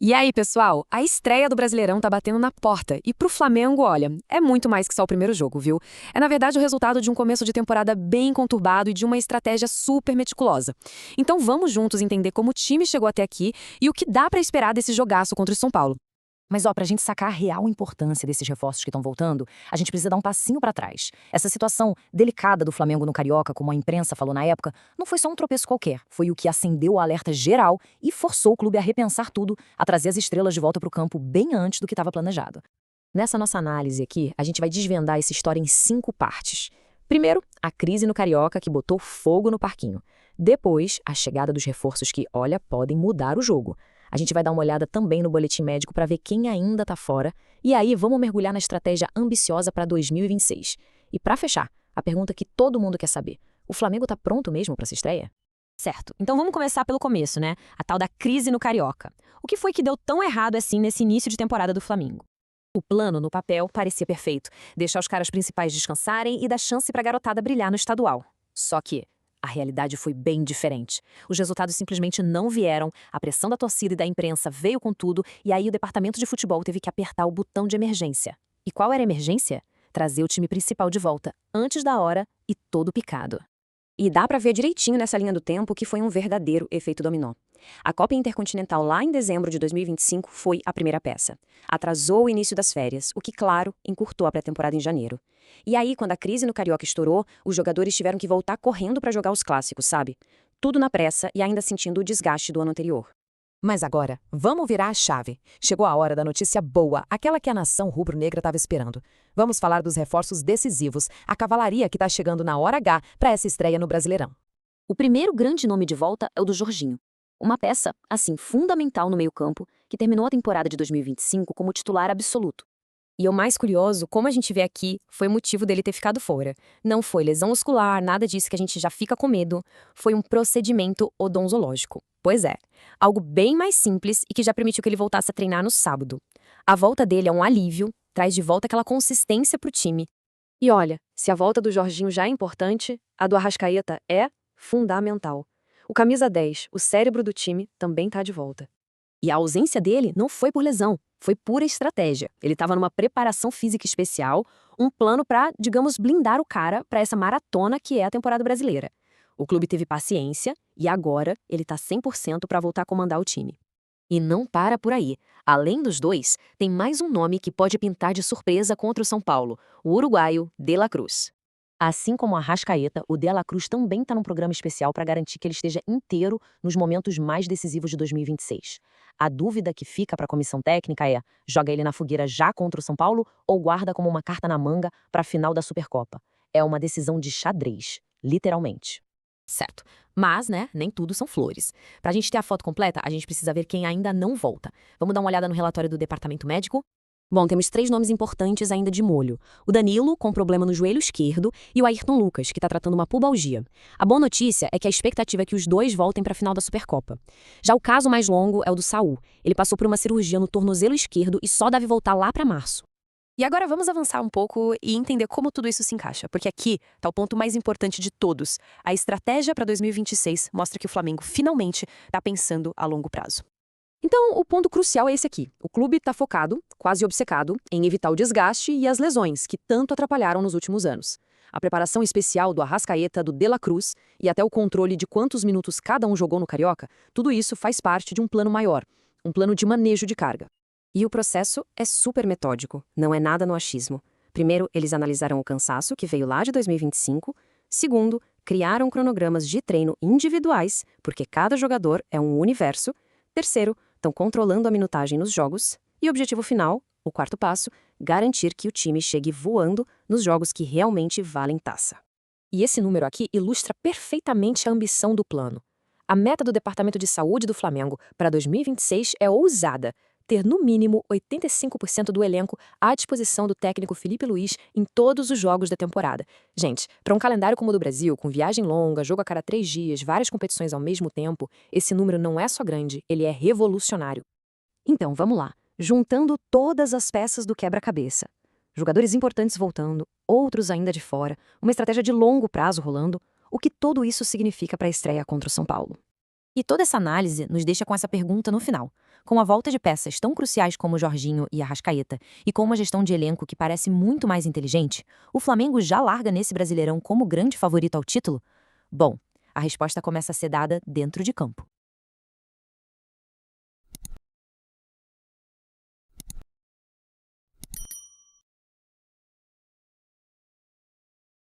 E aí, pessoal? A estreia do Brasileirão tá batendo na porta. E pro Flamengo, olha, é muito mais que só o primeiro jogo, viu? É, na verdade, o resultado de um começo de temporada bem conturbado e de uma estratégia super meticulosa. Então vamos juntos entender como o time chegou até aqui e o que dá pra esperar desse jogaço contra o São Paulo. Mas pra gente sacar a real importância desses reforços que estão voltando, a gente precisa dar um passinho pra trás. Essa situação delicada do Flamengo no Carioca, como a imprensa falou na época, não foi só um tropeço qualquer. Foi o que acendeu o alerta geral e forçou o clube a repensar tudo, a trazer as estrelas de volta pro campo bem antes do que estava planejado. Nessa nossa análise aqui, a gente vai desvendar essa história em 5 partes. Primeiro, a crise no Carioca que botou fogo no parquinho. Depois, a chegada dos reforços que, olha, podem mudar o jogo. A gente vai dar uma olhada também no boletim médico para ver quem ainda está fora. E aí, vamos mergulhar na estratégia ambiciosa para 2026. E para fechar, a pergunta que todo mundo quer saber. O Flamengo está pronto mesmo para essa estreia? Certo, então vamos começar pelo começo, né? A tal da crise no Carioca. O que foi que deu tão errado assim nesse início de temporada do Flamengo? O plano, no papel, parecia perfeito. Deixar os caras principais descansarem e dar chance para a garotada brilhar no estadual. Só que a realidade foi bem diferente. Os resultados simplesmente não vieram, a pressão da torcida e da imprensa veio com tudo, e aí o departamento de futebol teve que apertar o botão de emergência. E qual era a emergência? Trazer o time principal de volta, antes da hora e todo picado. E dá pra ver direitinho nessa linha do tempo que foi um verdadeiro efeito dominó. A Copa Intercontinental lá em dezembro de 2025 foi a primeira peça. Atrasou o início das férias, o que, claro, encurtou a pré-temporada em janeiro. E aí, quando a crise no Carioca estourou, os jogadores tiveram que voltar correndo pra jogar os clássicos, sabe? Tudo na pressa e ainda sentindo o desgaste do ano anterior. Mas agora, vamos virar a chave. Chegou a hora da notícia boa, aquela que a nação rubro-negra estava esperando. Vamos falar dos reforços decisivos, a cavalaria que está chegando na hora H para essa estreia no Brasileirão. O primeiro grande nome de volta é o do Jorginho. Uma peça, assim, fundamental no meio-campo, que terminou a temporada de 2025 como titular absoluto. E o mais curioso, como a gente vê aqui, foi o motivo dele ter ficado fora. Não foi lesão muscular, nada disso que a gente já fica com medo. Foi um procedimento odontológico. Pois é, algo bem mais simples e que já permitiu que ele voltasse a treinar no sábado. A volta dele é um alívio, traz de volta aquela consistência pro time. E olha, se a volta do Jorginho já é importante, a do Arrascaeta é fundamental. O camisa 10, o cérebro do time, também tá de volta. E a ausência dele não foi por lesão, foi pura estratégia. Ele estava numa preparação física especial, um plano para, digamos, blindar o cara para essa maratona que é a temporada brasileira. O clube teve paciência e agora ele tá 100% para voltar a comandar o time. E não para por aí. Além dos dois, tem mais um nome que pode pintar de surpresa contra o São Paulo, o uruguaio De La Cruz. Assim como a Arrascaeta, o De La Cruz também está num programa especial para garantir que ele esteja inteiro nos momentos mais decisivos de 2026. A dúvida que fica para a comissão técnica é: joga ele na fogueira já contra o São Paulo ou guarda como uma carta na manga para a final da Supercopa? É uma decisão de xadrez, literalmente. Certo. Mas, né, nem tudo são flores. Pra gente ter a foto completa, a gente precisa ver quem ainda não volta. Vamos dar uma olhada no relatório do departamento médico? Bom, temos 3 nomes importantes ainda de molho. O Danilo, com problema no joelho esquerdo, e o Ayrton Lucas, que está tratando uma pubalgia. A boa notícia é que a expectativa é que os dois voltem para a final da Supercopa. Já o caso mais longo é o do Saul. Ele passou por uma cirurgia no tornozelo esquerdo e só deve voltar lá para março. E agora vamos avançar um pouco e entender como tudo isso se encaixa, porque aqui está o ponto mais importante de todos. A estratégia para 2026 mostra que o Flamengo finalmente está pensando a longo prazo. Então, o ponto crucial é esse aqui. O clube está focado, quase obcecado, em evitar o desgaste e as lesões que tanto atrapalharam nos últimos anos. A preparação especial do Arrascaeta, do De La Cruz e até o controle de quantos minutos cada um jogou no Carioca, tudo isso faz parte de um plano maior, um plano de manejo de carga. E o processo é super metódico, não é nada no achismo. Primeiro, eles analisaram o cansaço, que veio lá de 2025. Segundo, criaram cronogramas de treino individuais, porque cada jogador é um universo. Terceiro, estão controlando a minutagem nos jogos. E o objetivo final, o quarto passo, garantir que o time chegue voando nos jogos que realmente valem taça. E esse número aqui ilustra perfeitamente a ambição do plano. A meta do Departamento de Saúde do Flamengo para 2026 é ousada: ter no mínimo 85% do elenco à disposição do técnico Felipe Luiz em todos os jogos da temporada. Gente, para um calendário como o do Brasil, com viagem longa, jogo a cada 3 dias, várias competições ao mesmo tempo, esse número não é só grande, ele é revolucionário. Então, vamos lá. Juntando todas as peças do quebra-cabeça. Jogadores importantes voltando, outros ainda de fora, uma estratégia de longo prazo rolando. O que tudo isso significa para a estreia contra o São Paulo? E toda essa análise nos deixa com essa pergunta no final. Com a volta de peças tão cruciais como Jorginho e Arrascaeta, e com uma gestão de elenco que parece muito mais inteligente, o Flamengo já larga nesse Brasileirão como grande favorito ao título? Bom, a resposta começa a ser dada dentro de campo.